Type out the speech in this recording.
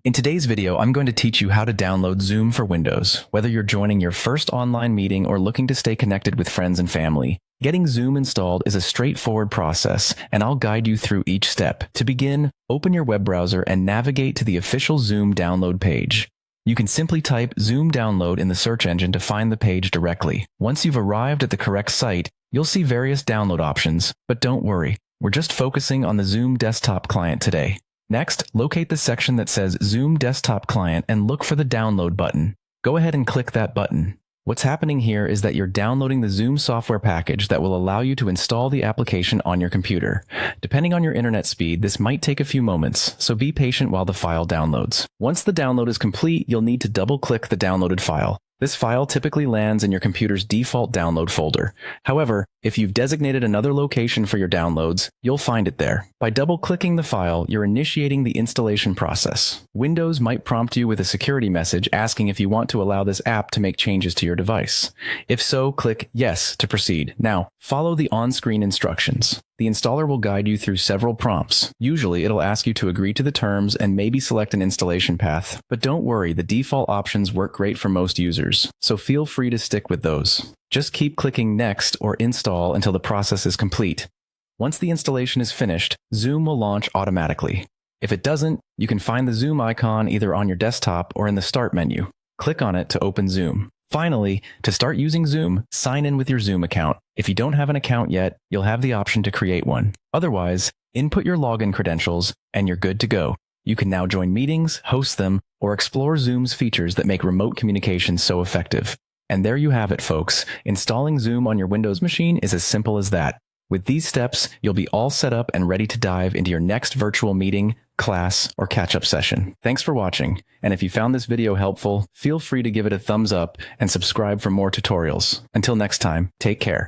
In today's video, I'm going to teach you how to download Zoom for Windows. Whether you're joining your first online meeting or looking to stay connected with friends and family, getting Zoom installed is a straightforward process, and I'll guide you through each step. To begin, open your web browser and navigate to the official Zoom download page. You can simply type Zoom Download in the search engine to find the page directly. Once you've arrived at the correct site, you'll see various download options, but don't worry, we're just focusing on the Zoom desktop client today. Next, locate the section that says Zoom Desktop Client and look for the Download button. Go ahead and click that button. What's happening here is that you're downloading the Zoom software package that will allow you to install the application on your computer. Depending on your internet speed, this might take a few moments, so be patient while the file downloads. Once the download is complete, you'll need to double-click the downloaded file. This file typically lands in your computer's default download folder. However, if you've designated another location for your downloads, you'll find it there. By double-clicking the file, you're initiating the installation process. Windows might prompt you with a security message asking if you want to allow this app to make changes to your device. If so, click Yes to proceed. Now, follow the on-screen instructions. The installer will guide you through several prompts. Usually, it'll ask you to agree to the terms and maybe select an installation path. But don't worry, the default options work great for most users, so feel free to stick with those. Just keep clicking Next or Install until the process is complete. Once the installation is finished, Zoom will launch automatically. If it doesn't, you can find the Zoom icon either on your desktop or in the Start menu. Click on it to open Zoom. Finally, to start using Zoom, sign in with your Zoom account. If you don't have an account yet, you'll have the option to create one. Otherwise, input your login credentials and you're good to go. You can now join meetings, host them, or explore Zoom's features that make remote communication so effective. And there you have it, folks. Installing Zoom on your Windows machine is as simple as that. With these steps, you'll be all set up and ready to dive into your next virtual meeting, class, or catch-up session. Thanks for watching, and if you found this video helpful, feel free to give it a thumbs up and subscribe for more tutorials. Until next time, take care.